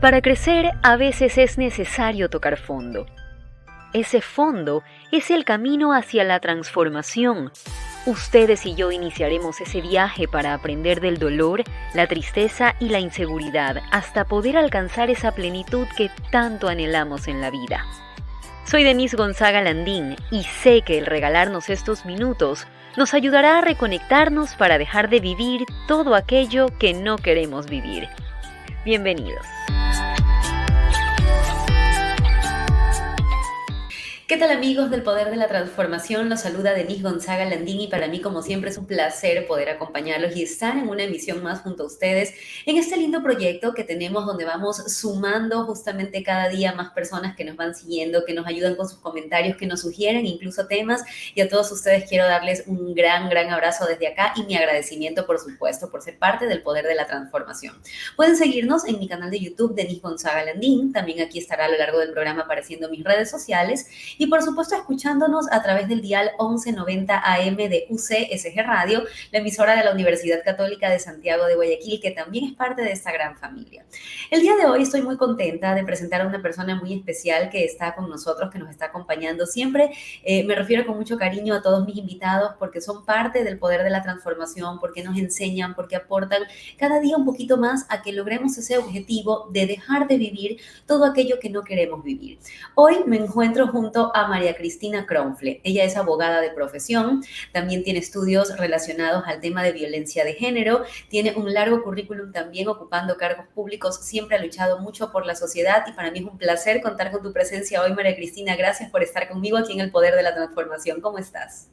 Para crecer, a veces es necesario tocar fondo. Ese fondo es el camino hacia la transformación. Ustedes y yo iniciaremos ese viaje para aprender del dolor, la tristeza y la inseguridad hasta poder alcanzar esa plenitud que tanto anhelamos en la vida. Soy Denise Gonzaga Landín y sé que el regalarnos estos minutos nos ayudará a reconectarnos para dejar de vivir todo aquello que no queremos vivir. Bienvenidos. ¿Qué tal, amigos del Poder de la Transformación? Los saluda Denise Gonzaga Landín y para mí, como siempre, es un placer poder acompañarlos y estar en una emisión más junto a ustedes en este lindo proyecto que tenemos, donde vamos sumando justamente cada día más personas que nos van siguiendo, que nos ayudan con sus comentarios, que nos sugieren incluso temas, y a todos ustedes quiero darles un gran abrazo desde acá y mi agradecimiento, por supuesto, por ser parte del Poder de la Transformación. Pueden seguirnos en mi canal de YouTube, Denise Gonzaga Landín. También aquí estará a lo largo del programa apareciendo mis redes sociales. Y por supuesto, escuchándonos a través del dial 1190 AM de UCSG Radio, la emisora de la Universidad Católica de Santiago de Guayaquil, que también es parte de esta gran familia. El día de hoy estoy muy contenta de presentar a una persona muy especial que está con nosotros, que nos está acompañando siempre. Me refiero con mucho cariño a todos mis invitados porque son parte del Poder de la Transformación, porque nos enseñan, porque aportan cada día un poquito más a que logremos ese objetivo de dejar de vivir todo aquello que no queremos vivir. Hoy me encuentro junto a María Cristina Cronfle. Ella es abogada de profesión, también tiene estudios relacionados al tema de violencia de género, tiene un largo currículum también ocupando cargos públicos, siempre ha luchado mucho por la sociedad y para mí es un placer contar con tu presencia hoy, María Cristina. Gracias por estar conmigo aquí en el Poder de la Transformación. ¿Cómo estás?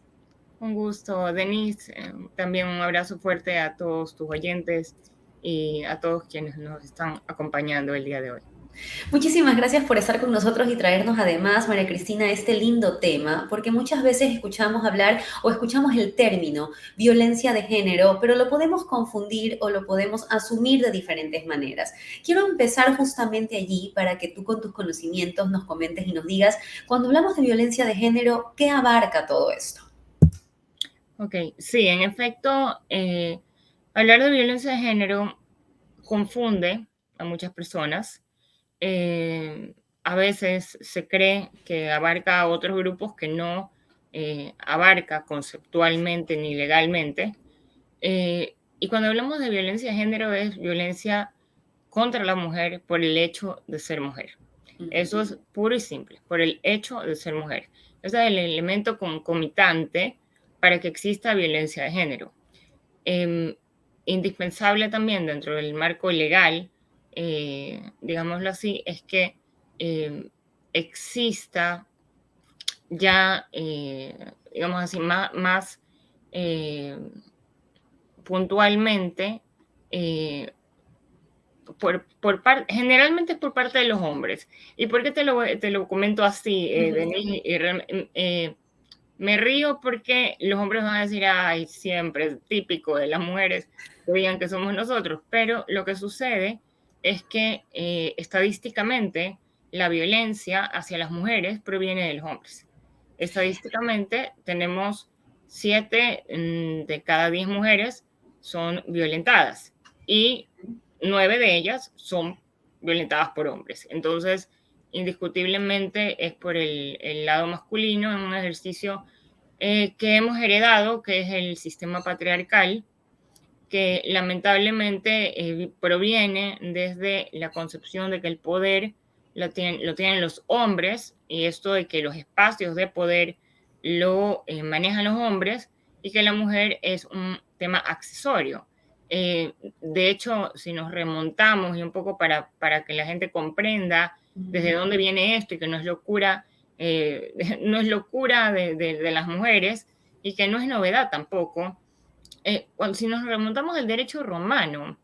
Un gusto, Denise. También un abrazo fuerte a todos tus oyentes y a todos quienes nos están acompañando el día de hoy. Muchísimas gracias por estar con nosotros y traernos además, María Cristina, este lindo tema, porque muchas veces escuchamos hablar o escuchamos el término violencia de género, pero lo podemos confundir o lo podemos asumir de diferentes maneras. Quiero empezar justamente allí para que tú, con tus conocimientos, nos comentes y nos digas, cuando hablamos de violencia de género, ¿qué abarca todo esto? Ok, sí, en efecto, hablar de violencia de género confunde a muchas personas. A veces se cree que abarca a otros grupos que no abarca conceptualmente ni legalmente. Y cuando hablamos de violencia de género, es violencia contra la mujer por el hecho de ser mujer. Eso es puro y simple, por el hecho de ser mujer. Ese es el elemento concomitante para que exista violencia de género. Indispensable también dentro del marco legal, digámoslo así, es que exista ya, digamos así, más puntualmente, generalmente es por parte de los hombres. ¿Y por qué te lo comento así, Denise? Me río porque los hombres van a decir, ay, siempre es típico de las mujeres que digan que somos nosotros, pero lo que sucede es que estadísticamente la violencia hacia las mujeres proviene de los hombres. Estadísticamente tenemos 7 de cada 10 mujeres son violentadas y 9 de ellas son violentadas por hombres. Entonces, indiscutiblemente es por el lado masculino, en un ejercicio que hemos heredado, que es el sistema patriarcal, que lamentablemente proviene desde la concepción de que el poder lo tienen los hombres, y esto de que los espacios de poder lo manejan los hombres y que la mujer es un tema accesorio. De hecho, si nos remontamos y un poco para que la gente comprenda desde dónde viene esto y que no es locura, no es locura de las mujeres y que no es novedad tampoco. Si nos remontamos al derecho romano,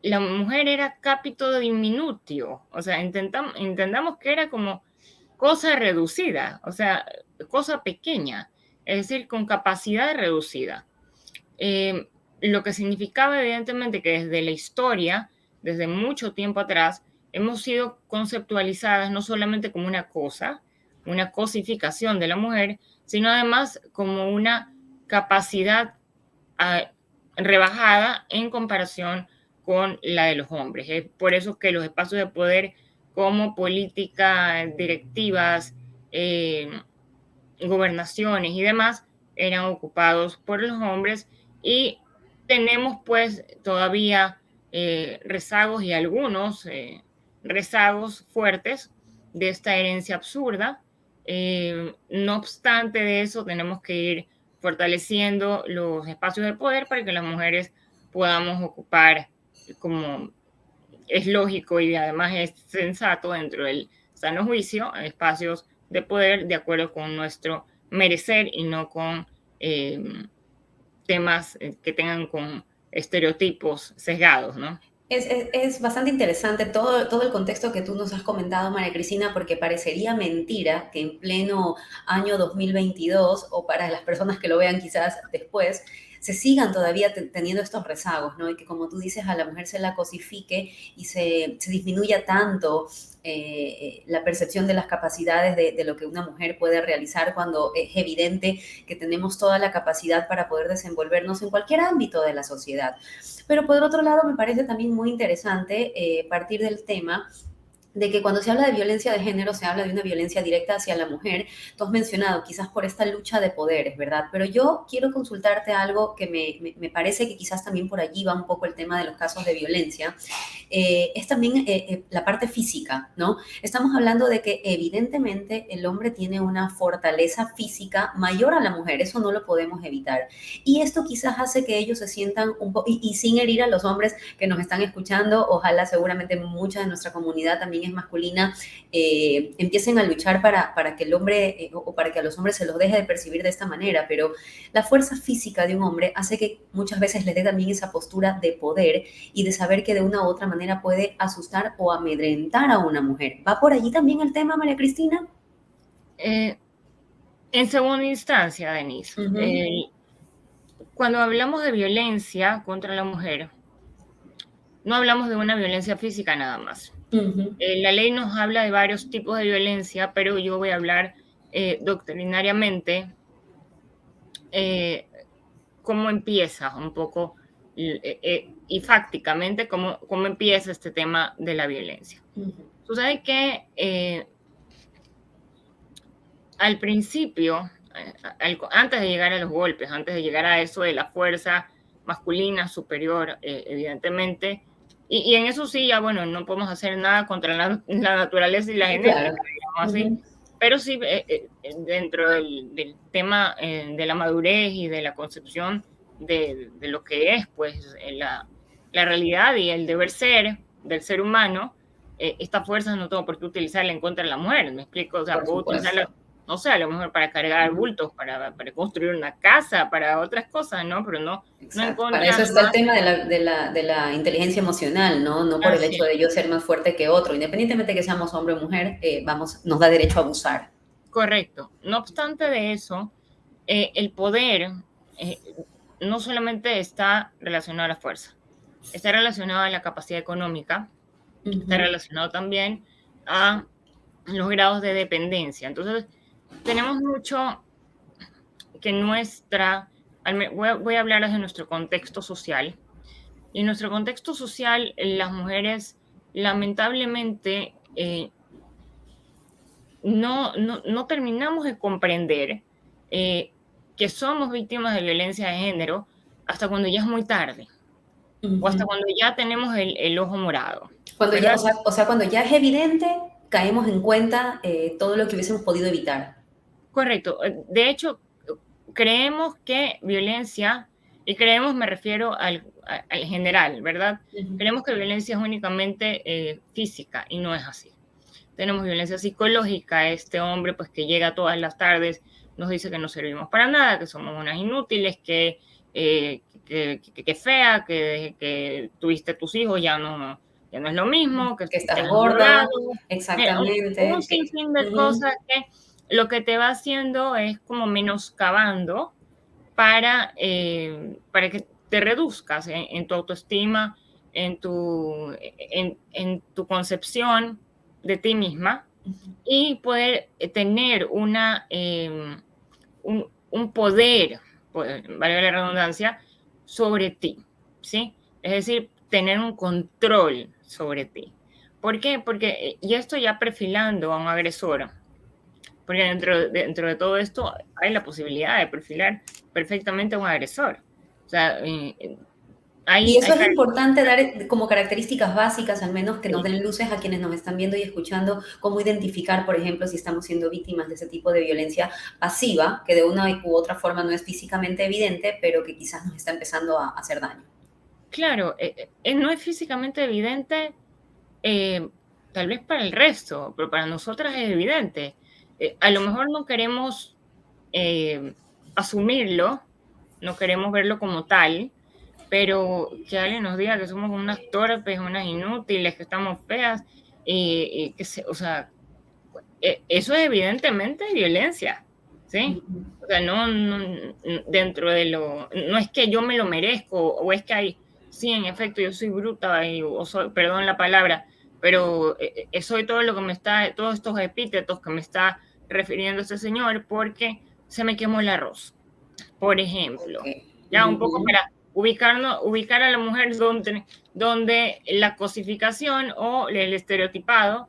la mujer era capito diminutio, o sea, entendamos que era como cosa reducida, o sea, cosa pequeña, es decir, con capacidad reducida. Lo que significaba evidentemente que desde la historia, desde mucho tiempo atrás, hemos sido conceptualizadas no solamente como una cosa, una cosificación de la mujer, sino además como una capacidad rebajada en comparación con la de los hombres. Es por eso que los espacios de poder como política, directivas, gobernaciones y demás eran ocupados por los hombres, y tenemos pues todavía rezagos y algunos rezagos fuertes de esta herencia absurda. No obstante de eso, tenemos que ir fortaleciendo los espacios de poder para que las mujeres podamos ocupar, como es lógico y además es sensato dentro del sano juicio, espacios de poder de acuerdo con nuestro merecer y no con temas que tengan con estereotipos sesgados, ¿no? Es bastante interesante todo el contexto que tú nos has comentado, María Cristina, porque parecería mentira que en pleno año 2022, o para las personas que lo vean quizás después, se sigan todavía teniendo estos rezagos, ¿no? Y que, como tú dices, a la mujer se la cosifique y se disminuya tanto la percepción de las capacidades de lo que una mujer puede realizar, cuando es evidente que tenemos toda la capacidad para poder desenvolvernos en cualquier ámbito de la sociedad. Pero por otro lado, me parece también muy interesante partir del tema de que cuando se habla de violencia de género se habla de una violencia directa hacia la mujer. Tú has mencionado quizás por esta lucha de poderes, ¿verdad? Pero yo quiero consultarte algo que me parece que quizás también por allí va un poco el tema de los casos de violencia. Es también la parte física, ¿no? Estamos hablando de que evidentemente el hombre tiene una fortaleza física mayor a la mujer, eso no lo podemos evitar. Y esto quizás hace que ellos se sientan un poco, y sin herir a los hombres que nos están escuchando, ojalá seguramente mucha de nuestra comunidad también es masculina, empiecen a luchar para que el hombre o para que a los hombres se los deje de percibir de esta manera, pero la fuerza física de un hombre hace que muchas veces le dé también esa postura de poder y de saber que de una u otra manera puede asustar o amedrentar a una mujer. ¿Va por allí también el tema, María Cristina? En segunda instancia, Denise, cuando hablamos de violencia contra la mujer, no hablamos de una violencia física nada más. La ley nos habla de varios tipos de violencia, pero yo voy a hablar doctrinariamente cómo empieza un poco y fácticamente cómo empieza este tema de la violencia. Sucede que al principio, antes de llegar a los golpes, antes de llegar a eso de la fuerza masculina superior, evidentemente, y en eso sí, ya bueno, no podemos hacer nada contra la naturaleza y la genética, Claro. digamos así, pero sí dentro del tema de la madurez y de la concepción de lo que es pues la realidad y el deber ser del ser humano, esta fuerza no tengo por qué utilizarla en contra de la mujer, ¿me explico? O sea, Por puedo supuesto. utilizarla, no sé, a lo mejor para cargar bultos, para construir una casa, para otras cosas, ¿no? Pero no en Exacto. Para contra eso está el más. tema de la inteligencia emocional, ¿no? No por el Así hecho es, de yo ser más fuerte que otro. Independientemente que seamos hombre o mujer, nos da derecho a abusar. correcto. No obstante de eso, el poder eh, no solamente está relacionado a la fuerza, está relacionado a la capacidad económica, está relacionado también a los grados de dependencia. Entonces, tenemos mucho que voy a hablar de nuestro contexto social. Y en nuestro contexto social, las mujeres lamentablemente no terminamos de comprender que somos víctimas de violencia de género hasta cuando ya es muy tarde o hasta cuando ya tenemos el ojo morado, Cuando ya, ¿verdad? o sea, cuando ya es evidente, caemos en cuenta todo lo que hubiésemos podido evitar. Correcto. De hecho, creemos que violencia, y creemos me refiero al general, ¿verdad? Creemos que violencia es únicamente física y no es así. Tenemos violencia psicológica, este hombre pues que llega todas las tardes, nos dice que no servimos para nada, que somos unas inútiles, que fea, que tuviste tus hijos, ya no es lo mismo, que Que estás estás gorda, engordado, un exactamente. sinfín de cosas que lo que te va haciendo es como menoscabando para que te reduzcas en tu autoestima, en tu concepción de ti misma y poder tener un poder, valga la redundancia, sobre ti, ¿sí? Es decir, tener un control sobre ti. ¿Por qué? Porque, y esto ya perfilando a un agresor, porque dentro de todo esto hay la posibilidad de perfilar perfectamente a un agresor. O sea, Y eso hay es importante dar como características básicas, al menos que nos den luces a quienes nos están viendo y escuchando, cómo identificar, por ejemplo, si estamos siendo víctimas de ese tipo de violencia pasiva, que de una u otra forma no es físicamente evidente, pero que quizás nos está empezando a hacer daño. claro, no es físicamente evidente, eh, tal vez para el resto, pero para nosotras es evidente. A lo mejor no queremos eh, asumirlo, no queremos verlo como tal, pero que alguien nos diga que somos unas torpes, unas inútiles, que estamos feas, o sea, eso es evidentemente violencia, ¿sí? O sea, dentro de no es que yo me lo merezco, o es que hay, sí, en efecto, yo soy bruta, o soy, perdón la palabra, pero soy todo lo que me está, todos estos epítetos que me está refiriendo este señor, porque se me quemó el arroz, por ejemplo. Okay. Ya un poco para ubicar a la mujer donde la cosificación o el estereotipado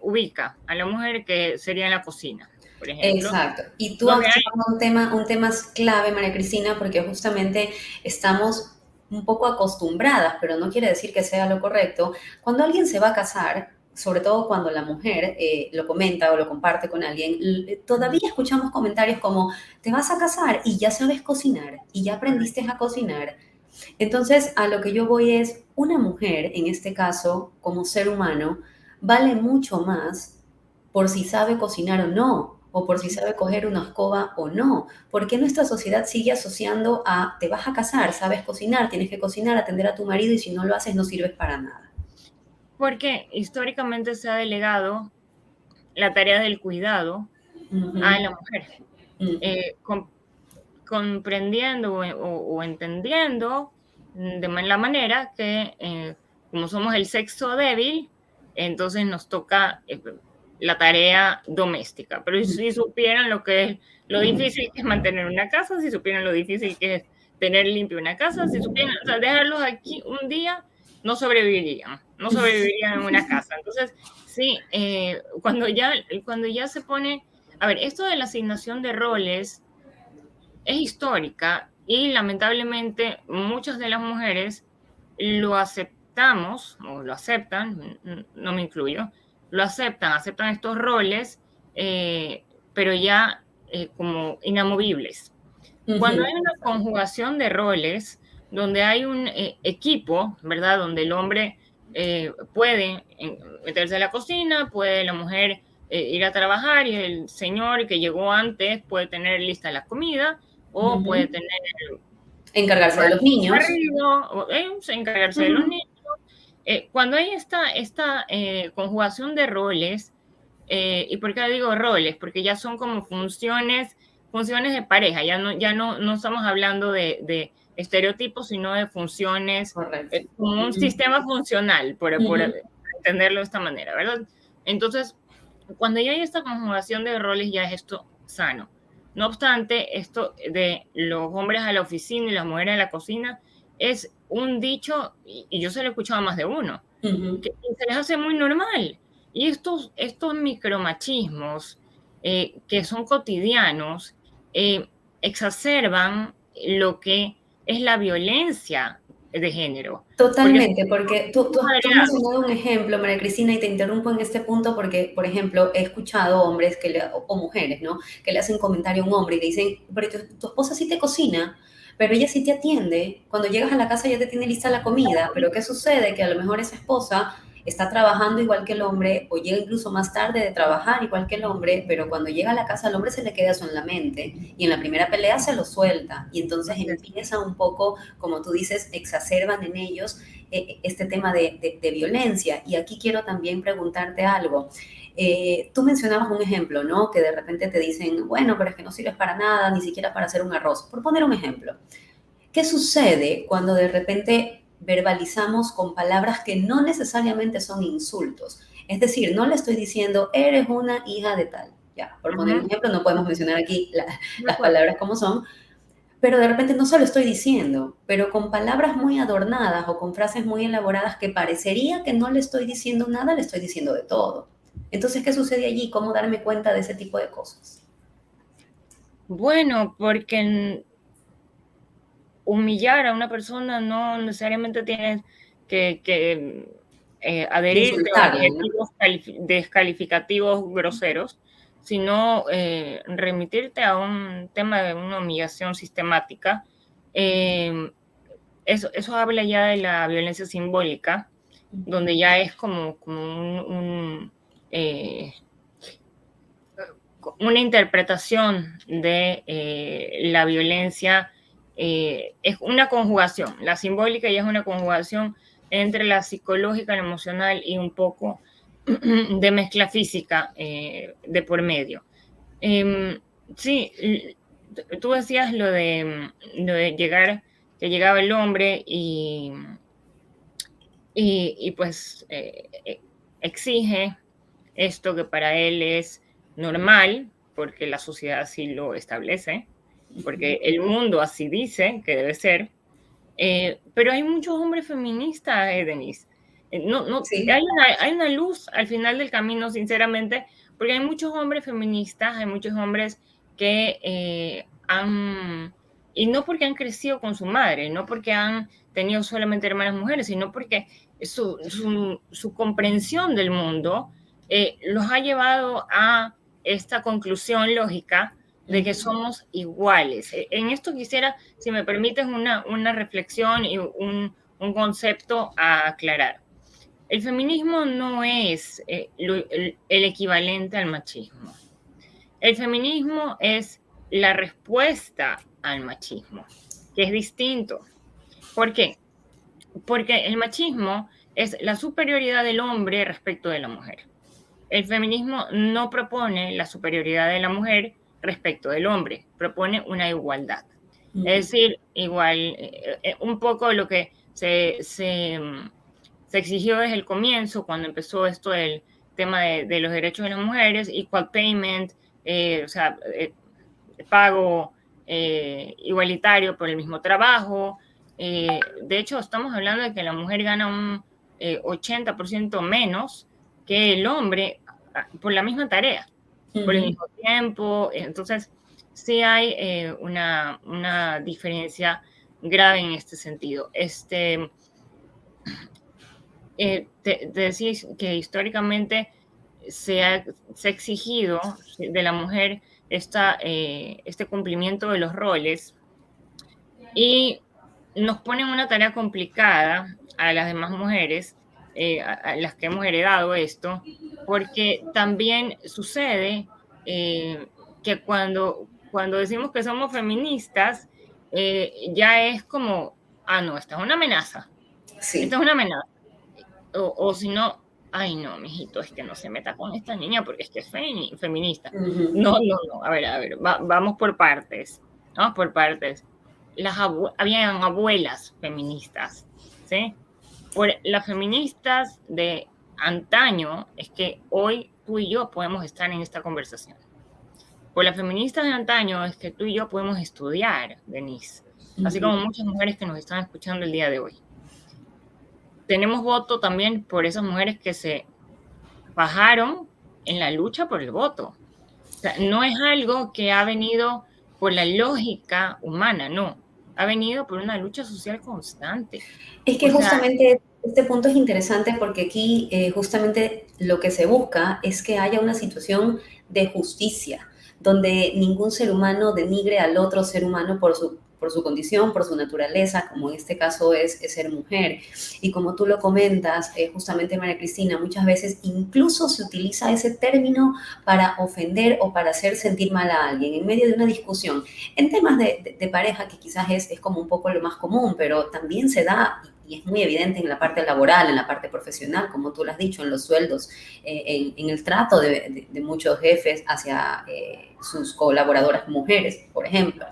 ubica a la mujer, que sería en la cocina, por ejemplo. Exacto. Y tú Donde has hay, tocado un tema clave, María Cristina, porque justamente estamos un poco acostumbradas, pero no quiere decir que sea lo correcto. Cuando alguien se va a casar, sobre todo cuando la mujer lo comenta o lo comparte con alguien, todavía escuchamos comentarios como, te vas a casar y ya sabes cocinar y ya aprendiste a cocinar. Entonces, a lo que yo voy es, una mujer, en este caso, como ser humano, vale mucho más por si sabe cocinar o no, o por si sabe coger una escoba o no. ¿Por qué nuestra sociedad sigue asociando a te vas a casar, sabes cocinar, tienes que cocinar, atender a tu marido y si no lo haces no sirves para nada? porque históricamente se ha delegado la tarea del cuidado a Ujú, la mujer, ujú, eh, com- comprendiendo o entendiendo de la manera que como somos el sexo débil, entonces nos toca la tarea doméstica. Pero si supieran lo que es lo difícil que es mantener una casa, si supieran lo difícil que es tener limpio una casa, si supieran, o sea, dejarlos aquí un día, no sobrevivirían en una casa. Entonces, sí, cuando ya se pone, a ver, esto de la asignación de roles es histórica y lamentablemente muchas de las mujeres lo aceptamos o lo aceptan, no me incluyo, lo aceptan estos roles, pero ya como inamovibles. Cuando hay ujú. una conjugación de roles, donde hay un equipo, ¿verdad? Donde el hombre puede meterse a la cocina, puede la mujer ir a trabajar y el señor que llegó antes puede tener lista la comida o puede Ujú. tener Encargarse de los niños. barrido, o encargarse de los Ujú. niños. Cuando hay esta conjugación de roles, ¿y por qué digo roles? Porque ya son como funciones de pareja, no estamos hablando de estereotipos, sino de funciones, Correcto. como un Ujú, sistema funcional, por ujú, entenderlo de esta manera, ¿verdad? Entonces, cuando ya hay esta conjugación de roles, ya es esto sano. No obstante, esto de los hombres a la oficina y las mujeres a la cocina es un dicho, y yo se lo he escuchado a más de uno, ujú. que se les hace muy normal. Y estos micromachismos que son cotidianos exacerban lo que es la violencia de género. Porque Totalmente, porque tú has heredado. mencionado un ejemplo, María Cristina, y te interrumpo en este punto porque, por ejemplo, he escuchado hombres o mujeres, ¿no? Que le hacen comentario a un hombre y le dicen, pero tu esposa sí te cocina, pero ella sí te atiende, cuando llegas a la casa ya te tiene lista la comida, pero ¿qué sucede? Que a lo mejor esa esposa está trabajando igual que el hombre o llega incluso más tarde de trabajar igual que el hombre, pero cuando llega a la casa el hombre se le queda eso en la mente y en la primera pelea se lo suelta y entonces empieza un poco, como tú dices, exacerban en ellos este tema de violencia. Y aquí quiero también preguntarte algo. Tú mencionabas un ejemplo, ¿no? Que de repente te dicen, bueno, pero es que no sirves para nada, ni siquiera para hacer un arroz. Por poner un ejemplo. ¿Qué sucede cuando de repente verbalizamos con palabras que no necesariamente son insultos? Es decir, no le estoy diciendo, eres una hija de tal. Ya, por poner un Ujú, ejemplo, no podemos mencionar aquí de las acuerdo. palabras como son, pero de repente no se lo estoy diciendo, pero con palabras muy adornadas o con frases muy elaboradas que parecería que no le estoy diciendo nada, le estoy diciendo de todo. Entonces, ¿qué sucede allí? ¿Cómo darme cuenta de ese tipo de cosas? Bueno, porque humillar a una persona no necesariamente tienes que De adherirte a insultarle, ¿no? adjetivos descalificativos groseros, sino remitirte a un tema de una humillación sistemática. Eh, eso habla ya de la violencia simbólica, donde ya es como eh, una interpretación de la violencia, es una conjugación, la simbólica ya es una conjugación entre la psicológica, la emocional y un poco de mezcla física de por medio. Sí, tú decías lo de llegar, que llegaba el hombre y pues exige esto que para él es normal, porque la sociedad así lo establece, porque el mundo así dice que debe ser, pero hay muchos hombres feministas, Denise. No, no, Sí. hay una luz al final del camino, sinceramente, porque hay muchos hombres feministas, hay muchos hombres que y no porque han crecido con su madre, no porque han tenido solamente hermanas mujeres, sino porque su comprensión del mundo los ha llevado a esta conclusión lógica de que Ujú. somos iguales. En esto quisiera, si me permites, una reflexión y un concepto a aclarar. El feminismo no es el equivalente al machismo. El feminismo es la respuesta al machismo, que es distinto. ¿Por qué? Porque el machismo es la superioridad del hombre respecto de la mujer. El feminismo no propone la superioridad de la mujer respecto del hombre, propone una igualdad. Es Ujú. decir, igual, un poco lo que se exigió desde el comienzo, cuando empezó esto del tema de los derechos de las mujeres, equal payment, o sea, pago igualitario por el mismo trabajo. De hecho, estamos hablando de que la mujer gana un 80% menos que el hombre por la misma tarea, por el Ujú. mismo tiempo. Entonces, sí hay una diferencia grave en este sentido. Te decís que históricamente se ha exigido de la mujer este cumplimiento de los roles y nos ponen una tarea complicada a las demás mujeres, a las que hemos heredado esto, porque también sucede que cuando decimos que somos feministas, ya es como, ah, no, esta es una amenaza, esta Sí. es una amenaza. O si no, ay no, mijito, es que no se meta con esta niña porque es que es feminista. Ujú. No, no, no, a ver, vamos por partes, vamos por partes. Habían abuelas feministas, ¿sí? Por las feministas de antaño es que hoy tú y yo podemos estar en esta conversación. Por las feministas de antaño es que tú y yo podemos estudiar, Denise, así Ujú. como muchas mujeres que nos están escuchando el día de hoy. Tenemos voto también por esas mujeres que se bajaron en la lucha por el voto. O sea, no es algo que ha venido por la lógica humana, no. Ha venido por una lucha social constante. Es O que sea, justamente este punto es interesante porque aquí justamente lo que se busca es que haya una situación de justicia, donde ningún ser humano denigre al otro ser humano por su condición, por su naturaleza, como en este caso es ser mujer. Y como tú lo comentas, justamente María Cristina, muchas veces incluso se utiliza ese término para ofender o para hacer sentir mal a alguien en medio de una discusión. En temas de pareja, que quizás es como un poco lo más común, pero también se da y es muy evidente en la parte laboral, en la parte profesional, como tú lo has dicho, en los sueldos, en el trato de muchos jefes hacia sus colaboradoras mujeres, por ejemplo.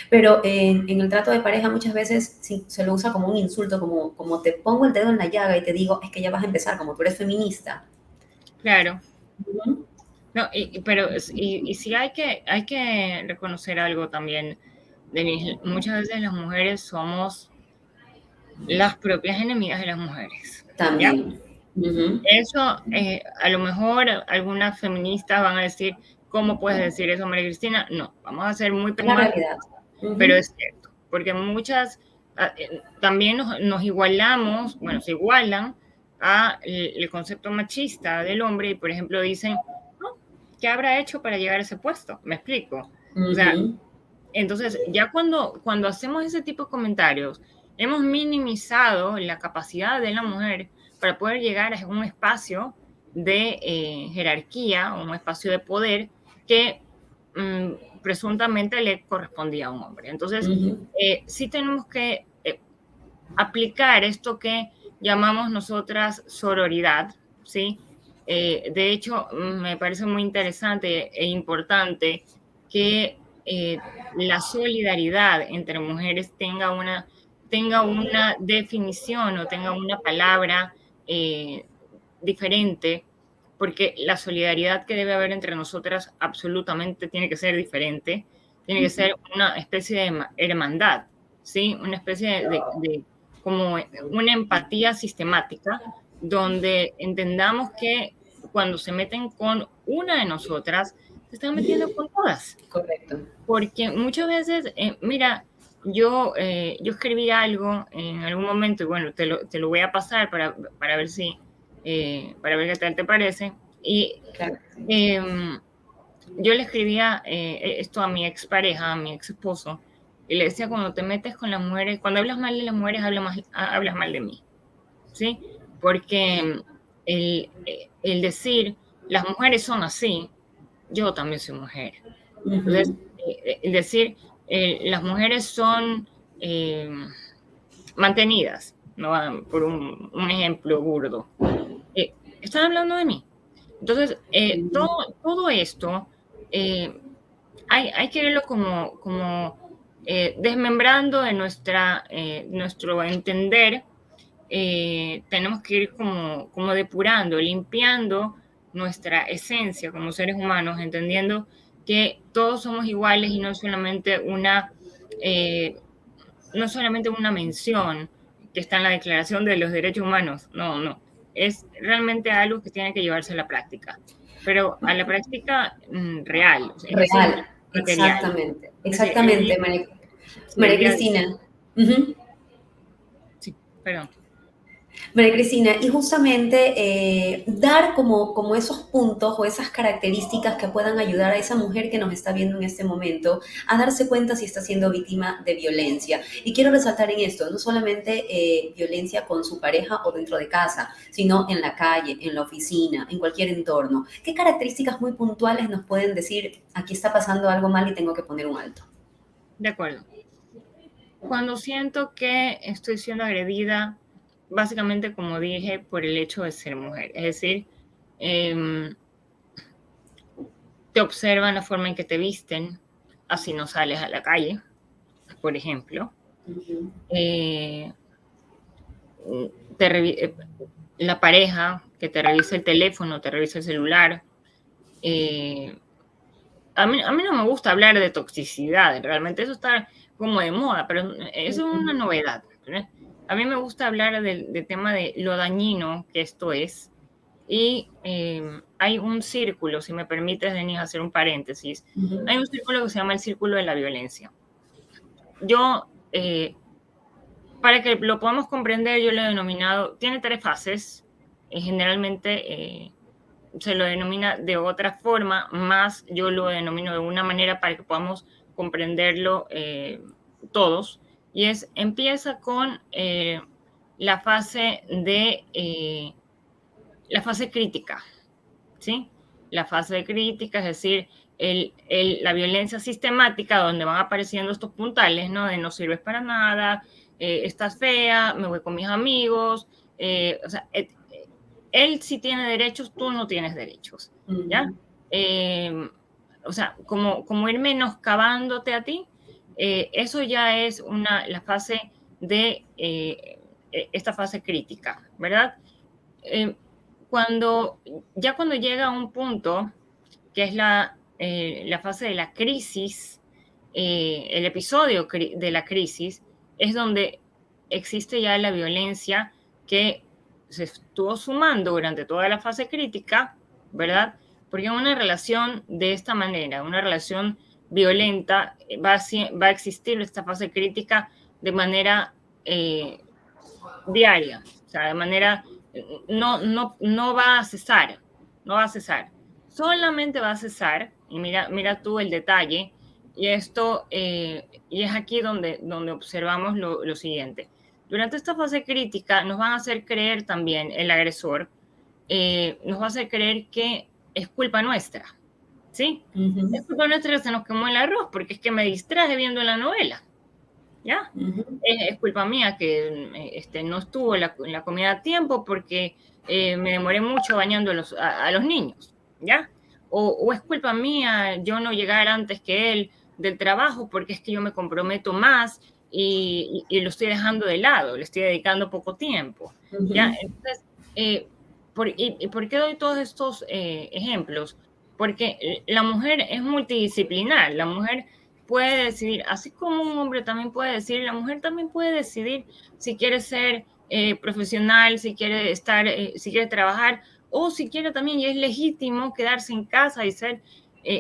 Pero en el trato de pareja muchas veces sí, se lo usa como un insulto, como te pongo el dedo en la llaga y te digo, es que ya vas a empezar, como tú eres feminista. claro. Ujú. No, pero sí hay que reconocer algo también. Denise, muchas veces las mujeres somos las propias enemigas de las mujeres, ¿ya? También. Ujú. Eso, a lo mejor algunas feministas van a decir, ¿cómo puedes decir eso, María Cristina? No, vamos a ser muy Es la pragmáticos, realidad. pero Ujú. es cierto, porque muchas también nos igualamos, bueno, se igualan a el concepto machista del hombre y, por ejemplo, dicen, "No, ¿qué habrá hecho para llegar a ese puesto?". Me explico. O sea, Ujú. entonces, ya cuando hacemos ese tipo de comentarios, hemos minimizado la capacidad de la mujer para poder llegar a un espacio de jerarquía o un espacio de poder que presuntamente le correspondía a un hombre. Entonces, Ujú. sí tenemos que aplicar esto que llamamos nosotras sororidad, ¿sí? De hecho, me parece muy interesante e importante que la solidaridad entre mujeres tenga una definición o tenga una palabra eh, diferente, porque la solidaridad que debe haber entre nosotras absolutamente tiene que ser diferente, tiene que ser una especie de hermandad, ¿sí? Una especie de como una empatía sistemática donde entendamos que cuando se meten con una de nosotras, se están metiendo con todas. Correcto. Porque muchas veces, mira, yo escribí algo en algún momento y bueno, te lo voy a pasar para ver si, para ver qué tal te parece. Y Claro. eh, yo le escribía esto a mi expareja, a mi ex esposo, y le decía, cuando te metes con las mujeres, cuando hablas mal de las mujeres, hablas mal de mí, ¿sí? Porque el decir, las mujeres son así, yo también soy mujer. Entonces, Ujú. el decir, las mujeres son eh, mantenidas, ¿no? Por un ejemplo burdo. Están hablando de mí. Entonces, todo esto eh, hay que verlo como desmembrando de nuestro entender. Tenemos que ir como depurando, limpiando nuestra esencia como seres humanos, entendiendo que todos somos iguales y eh, no solamente una mención que está en la Declaración de los Derechos Humanos, no, no, es realmente algo que tiene que llevarse a la práctica, pero a la práctica real, o sea, es decir, Real. material, Exactamente. es decir, el día, Exactamente, María, sí, el María día a día. Cristina. Ujú. Sí, perdón. María Cristina, y justamente dar como esos puntos o esas características que puedan ayudar a esa mujer que nos está viendo en este momento a darse cuenta si está siendo víctima de violencia. Y quiero resaltar en esto, no solamente violencia con su pareja o dentro de casa, sino en la calle, en la oficina, en cualquier entorno. ¿Qué características muy puntuales nos pueden decir, aquí está pasando algo mal y tengo que poner un alto? De acuerdo. Cuando siento que estoy siendo agredida, básicamente, como dije, por el hecho de ser mujer. Es decir, eh, te observan la forma en que te visten, así no sales a la calle, por ejemplo. Ujú. Eh, te la pareja que te revisa el teléfono, te revisa el celular. Eh, a mí no me gusta hablar de toxicidad, realmente eso está como de moda, pero eso es una novedad, ¿verdad? A mí me gusta hablar del tema de lo dañino que esto es. Y hay un círculo, si me permites, Denis, hacer un paréntesis. Hay un círculo que se llama el círculo de la violencia. Yo, para que lo podamos comprender, yo lo he denominado, tiene tres fases. Generalmente se lo denomina de otra forma, más yo lo denomino de una manera para que podamos comprenderlo todos. Y empieza con la fase la fase crítica, ¿sí? La fase de crítica, es decir, la violencia sistemática, donde van apareciendo estos puntales, ¿no? De no sirves para nada, estás fea, me voy con mis amigos, o sea, él sí tiene derechos, tú no tienes derechos, ¿ya? Ujú. Eh, o sea, como ir menoscabándote a ti, eso ya es la fase de esta fase crítica, ¿verdad? Eh, cuando, cuando llega a un punto, que es la fase de la crisis, el episodio de la crisis, es donde existe ya la violencia que se estuvo sumando durante toda la fase crítica, ¿verdad? Porque una relación de esta manera, una relación violenta, va a existir esta fase crítica de manera diaria, o sea, de manera, no va a cesar, no va a cesar, solamente va a cesar, y mira tú el detalle, y esto, y es aquí donde observamos lo siguiente. Durante esta fase crítica nos van a hacer creer también el agresor, nos va a hacer creer que es culpa nuestra, ¿sí? Ujú, Es culpa nuestra que se nos quemó el arroz, porque es que me distraje viendo la novela, ¿ya? ujú, Es culpa mía que no estuvo la comida a tiempo porque me demoré mucho bañando a los niños, ¿ya? O es culpa mía yo no llegar antes que él del trabajo porque es que yo me comprometo más y lo estoy dejando de lado, le estoy dedicando poco tiempo, ¿ya? ujú. Entonces, ¿y por qué doy todos estos ejemplos? Porque la mujer es multidisciplinar, la mujer puede decidir, así como un hombre también puede decidir, la mujer también puede decidir si quiere ser profesional, si quiere estar, si quiere trabajar, o si quiere también, y es legítimo quedarse en casa y ser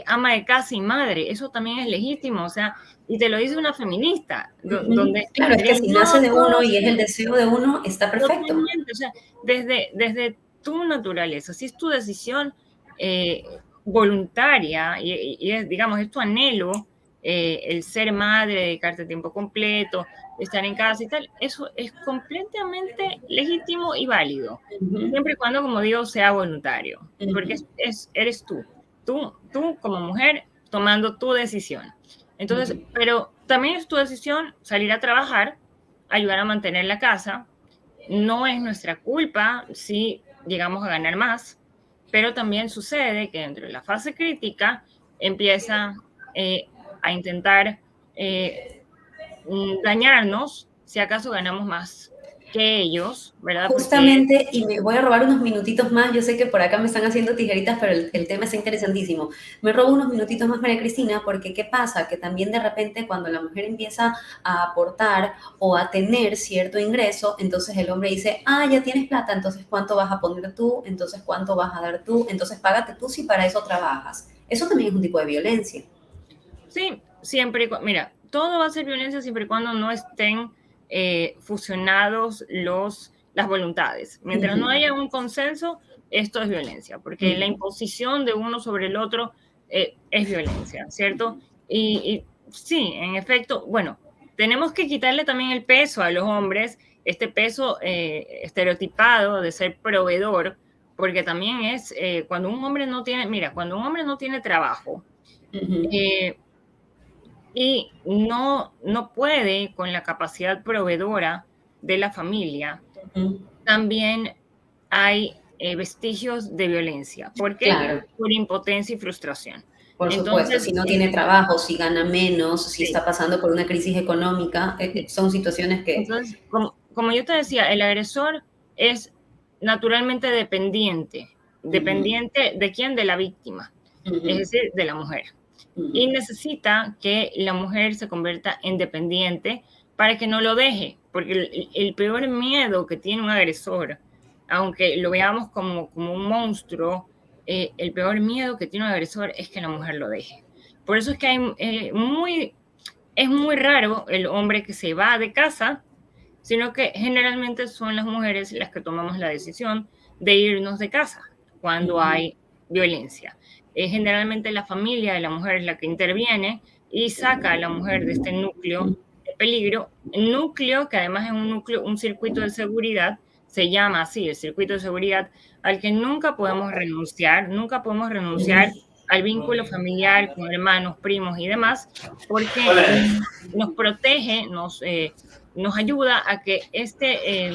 ama de casa y madre, eso también es legítimo, o sea, y te lo dice una feminista, Ujú. donde Claro, es que diríamos, si no, nace de todo uno y es el sí, deseo de uno, está perfecto. totalmente, o sea, desde tu naturaleza, si es tu decisión voluntaria y es, digamos, es tu anhelo, el ser madre, dedicarte a tiempo completo, estar en casa y tal, eso es completamente legítimo y válido, Ujú, siempre y cuando, como digo, sea voluntario, porque ujú, eres tú como mujer tomando tu decisión. Entonces, ujú, pero también es tu decisión salir a trabajar, ayudar a mantener la casa, no es nuestra culpa si llegamos a ganar más, pero también sucede que dentro de la fase crítica empieza eh, a intentar eh, dañarnos si acaso ganamos más que ellos, ¿verdad? Porque Justamente, y me voy a robar unos minutitos más, yo sé que por acá me están haciendo tijeritas, pero el tema está interesantísimo. Me robo unos minutitos más, María Cristina, porque ¿qué pasa? Que también de repente cuando la mujer empieza a aportar o a tener cierto ingreso, entonces el hombre dice, ah, ya tienes plata, entonces ¿cuánto vas a poner tú? Entonces ¿cuánto vas a dar tú? Entonces págate tú si para eso trabajas. Eso también es un tipo de violencia. sí, mira, todo va a ser violencia siempre y cuando no estén fusionados las voluntades. Mientras no Ujú, haya un consenso, esto es violencia, porque la ujú, imposición de uno sobre el otro es violencia, ¿cierto? Y sí, en efecto, bueno, tenemos que quitarle también el peso a los hombres, este peso estereotipado de ser proveedor, porque también es cuando un hombre no tiene, mira, cuando un hombre no tiene trabajo, ujú, eh, y no puede con la capacidad proveedora de la familia, ujú. también hay vestigios de violencia. ¿Por qué? Claro. Por impotencia y frustración. Por supuesto, Entonces, si no tiene trabajo, si gana menos, si sí, está pasando por una crisis económica, sí. son situaciones que... Entonces, como yo te decía, el agresor es naturalmente dependiente. Ujú, ¿Dependiente de quién? De la víctima, es ujú, decir, de la mujer. Y ujú, necesita que la mujer se convierta en dependiente para que no lo deje, porque el peor miedo que tiene un agresor, aunque lo veamos como un monstruo, el peor miedo que tiene un agresor es que la mujer lo deje. Por eso es que es muy raro el hombre que se va de casa, sino que generalmente son las mujeres las que tomamos la decisión de irnos de casa cuando ujú, hay violencia. Generalmente la familia de la mujer es la que interviene y saca a la mujer de este núcleo de peligro, núcleo que además es un núcleo, un circuito de seguridad, se llama así, el circuito de seguridad, al que nunca podemos renunciar ujú. al vínculo familiar con hermanos, primos y demás, porque Hola. nos protege, nos ayuda a que este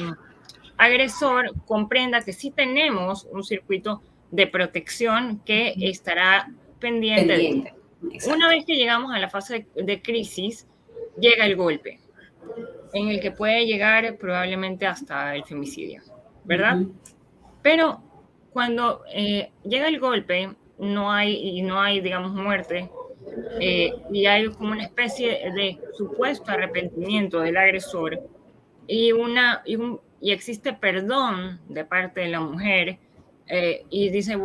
agresor comprenda que sí tenemos un circuito de protección que estará pendiente de él. Pendiente, Una exacto. vez que llegamos a la fase de crisis, llega el golpe, en el que puede llegar probablemente hasta el femicidio, ¿verdad? Ujú, Pero cuando llega el golpe, no hay, digamos, muerte, y hay como una especie de supuesto arrepentimiento del agresor y existe perdón de parte de la mujer, y dice,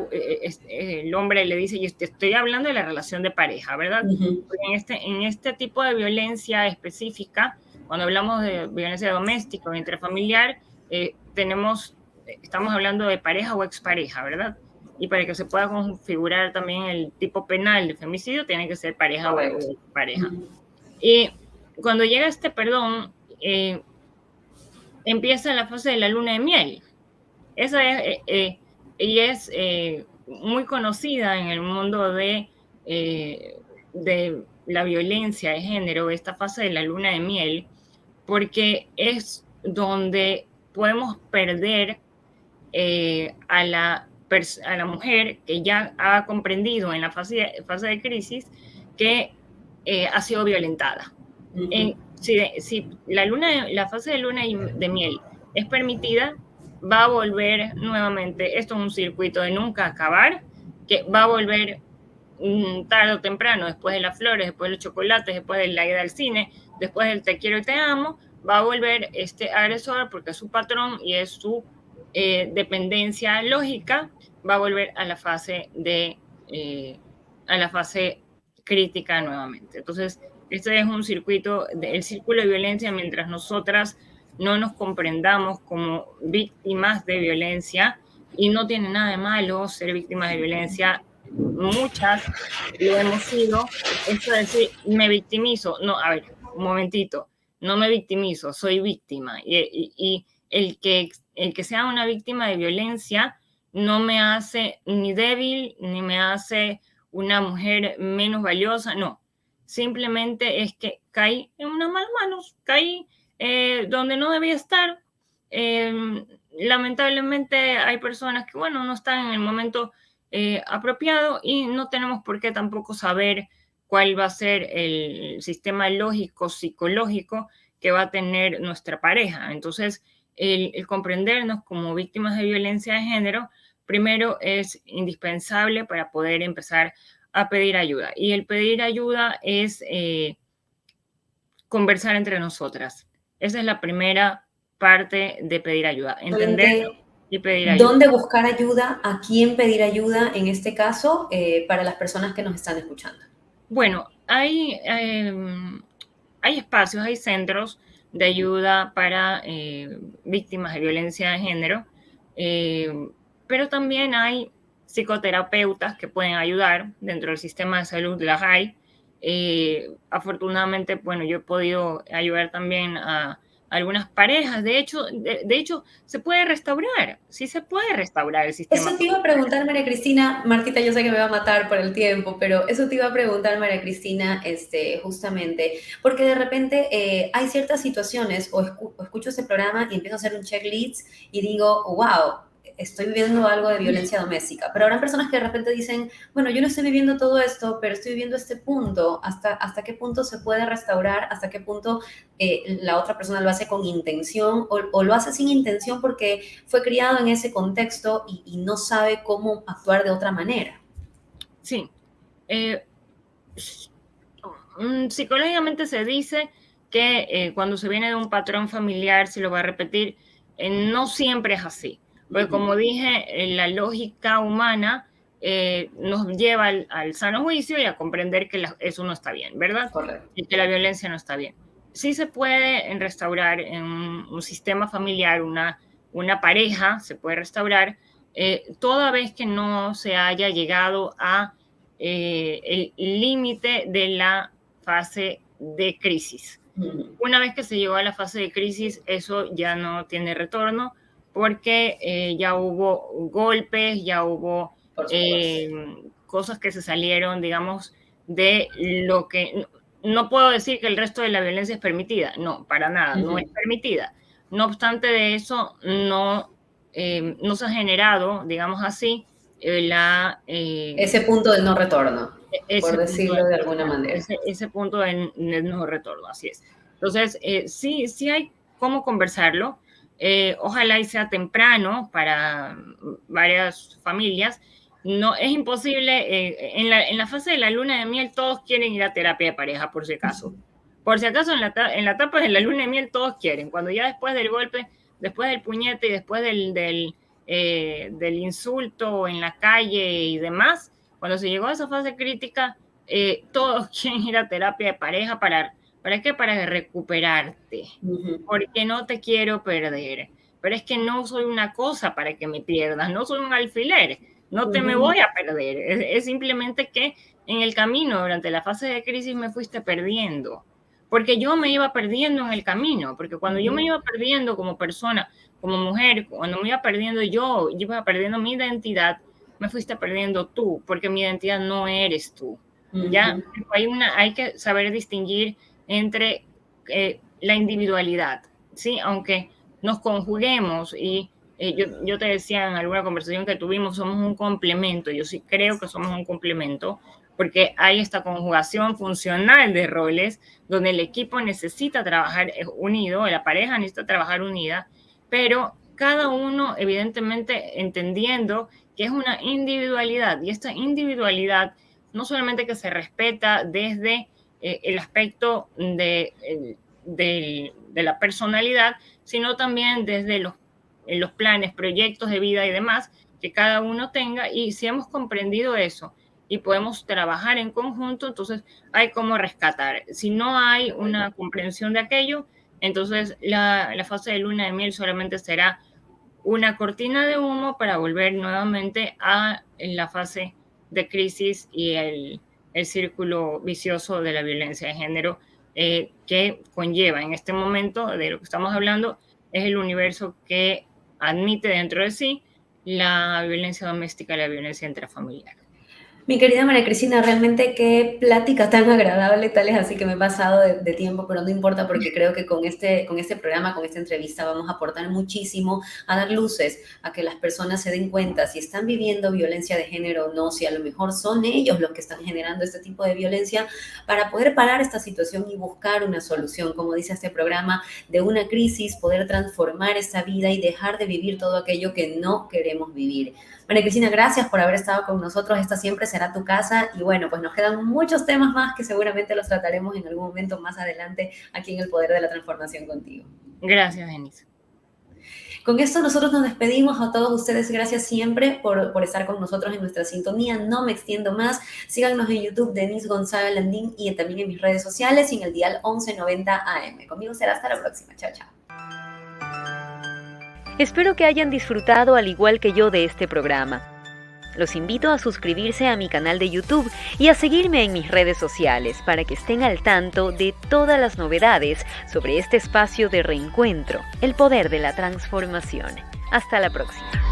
el hombre le dice, y estoy hablando de la relación de pareja, ¿verdad? Ujú, Porque en este tipo de violencia específica, cuando hablamos de violencia doméstica o intrafamiliar, estamos hablando de pareja o expareja, ¿verdad? Y para que se pueda configurar también el tipo penal de femicidio, tiene que ser pareja correcto. o expareja. Ujú, Y cuando llega este perdón, empieza la fase de la luna de miel. Esa es muy conocida en el mundo de la violencia de género, esta fase de la luna de miel, porque es donde podemos perder a la mujer que ya ha comprendido en la fase de crisis que ha sido violentada. ujú. Si la fase de luna de miel es permitida, va a volver nuevamente, esto es un circuito de nunca acabar, que va a volver tarde o temprano, después de las flores, después de los chocolates, después de la ida al cine, después del te quiero y te amo, va a volver este agresor porque es su patrón y es su dependencia lógica, va a volver a la fase crítica nuevamente. Entonces, este es un circuito, el círculo de violencia, mientras nosotras no nos comprendamos como víctimas de violencia, y no tiene nada de malo ser víctimas de violencia, muchas lo hemos sido. Esto de decir, me victimizo, no, a ver, un momentito, no me victimizo, soy víctima. Y el que sea una víctima de violencia no me hace ni débil, ni me hace una mujer menos valiosa, no. Simplemente es que caí en unas malas manos, caí donde no debía estar. Lamentablemente hay personas que, bueno, no están en el momento apropiado, y no tenemos por qué tampoco saber cuál va a ser el sistema lógico, psicológico que va a tener nuestra pareja. Entonces, el comprendernos como víctimas de violencia de género, primero es indispensable para poder empezar a pedir ayuda. Y el pedir ayuda es conversar entre nosotras. Esa es la primera parte de pedir ayuda, entender y pedir ayuda. ¿Dónde buscar ayuda? ¿A quién pedir ayuda en este caso para las personas que nos están escuchando? Bueno, hay espacios, hay centros de ayuda para víctimas de violencia de género, eh, pero también hay psicoterapeutas que pueden ayudar dentro del sistema de salud, las hay. Afortunadamente, bueno, yo he podido ayudar también a algunas parejas. De hecho, se puede restaurar, sí se puede restaurar el sistema Eso te iba a familiar. preguntar, María Cristina. Martita, yo sé que me va a matar por el tiempo, pero eso te iba a preguntar, María Cristina, justamente, porque de repente hay ciertas situaciones, o escucho este programa y empiezo a hacer un checklist y digo, wow, estoy viviendo algo de violencia doméstica. Pero habrá personas que de repente dicen, bueno, yo no estoy viviendo todo esto, pero estoy viviendo este punto. ¿Hasta qué punto se puede restaurar? ¿Hasta qué punto la otra persona lo hace con intención o lo hace sin intención porque fue criado en ese contexto y no sabe cómo actuar de otra manera? Sí. Eh, Psicológicamente se dice que cuando se viene de un patrón familiar se lo va a repetir. No siempre es así, porque Ujú, como dije, la lógica humana nos lleva al sano juicio y a comprender que eso no está bien, ¿verdad? correcto. Y que la violencia no está bien. Sí se puede restaurar en un sistema familiar, una pareja se puede restaurar, toda vez que no se haya llegado a el límite de la fase de crisis. Ujú, Una vez que se llegó a la fase de crisis, eso ya no tiene retorno, porque ya hubo golpes, ya hubo por supuesto. eh, cosas que se salieron, digamos, de lo que... No puedo decir que el resto de la violencia es permitida, no, para nada, no es Ujú. permitida. No obstante de eso, no se ha generado, digamos así, la, Ese punto del no retorno, por ese punto decirlo de alguna manera. ese punto de no retorno, así es. Entonces, sí, sí hay cómo conversarlo. Ojalá y sea temprano para varias familias, no es imposible, en la fase de la luna de miel todos quieren ir a terapia de pareja, por si acaso. Por si acaso, en la etapa de la luna de miel todos quieren. Cuando ya después del golpe, después del puñete y después del insulto en la calle y demás, cuando se llegó a esa fase crítica, todos quieren ir a terapia de pareja ¿para qué? Para recuperarte. Porque no te quiero perder. Pero es que no soy una cosa para que me pierdas, no soy un alfiler, no te me voy a perder. Es simplemente que en el camino, durante la fase de crisis, me fuiste perdiendo. Porque yo me iba perdiendo en el camino, porque cuando yo me iba perdiendo como persona, como mujer, cuando me iba perdiendo yo iba perdiendo mi identidad, me fuiste perdiendo tú, porque mi identidad no eres tú. ¿Ya? Hay que saber distinguir entre la individualidad, ¿sí? Aunque nos conjuguemos y yo te decía en alguna conversación que tuvimos, somos un complemento, yo sí creo que somos un complemento, porque hay esta conjugación funcional de roles donde el equipo necesita trabajar unido, la pareja necesita trabajar unida, pero cada uno evidentemente entendiendo que es una individualidad, y esta individualidad no solamente que se respeta desde el aspecto de la personalidad, sino también desde los planes, proyectos de vida y demás que cada uno tenga, y si hemos comprendido eso y podemos trabajar en conjunto, entonces hay cómo rescatar. Si no hay una comprensión de aquello, entonces la fase de luna de miel solamente será una cortina de humo para volver nuevamente a la fase de crisis y el círculo vicioso de la violencia de género que conlleva en este momento de lo que estamos hablando, es el universo que admite dentro de sí la violencia doméstica y la violencia intrafamiliar. Mi querida María Cristina, realmente qué plática tan agradable, tal es así que me he pasado de tiempo, pero no importa porque creo que con este programa, con esta entrevista vamos a aportar muchísimo a dar luces, a que las personas se den cuenta si están viviendo violencia de género o no, si a lo mejor son ellos los que están generando este tipo de violencia, para poder parar esta situación y buscar una solución, como dice este programa, de una crisis, poder transformar esta vida y dejar de vivir todo aquello que no queremos vivir. María Cristina, gracias por haber estado con nosotros. Esta siempre será tu casa. Y bueno, pues nos quedan muchos temas más que seguramente los trataremos en algún momento más adelante aquí en El Poder de la Transformación contigo. Gracias, Denise. Con esto nosotros nos despedimos a todos ustedes. Gracias siempre por estar con nosotros en nuestra sintonía. No me extiendo más. Síganos en YouTube, Denise Gonzaga Landín, y también en mis redes sociales y en el dial 1190 AM. Conmigo será hasta la próxima. Chao, chao. Espero que hayan disfrutado al igual que yo de este programa. Los invito a suscribirse a mi canal de YouTube y a seguirme en mis redes sociales para que estén al tanto de todas las novedades sobre este espacio de reencuentro, el poder de la transformación. Hasta la próxima.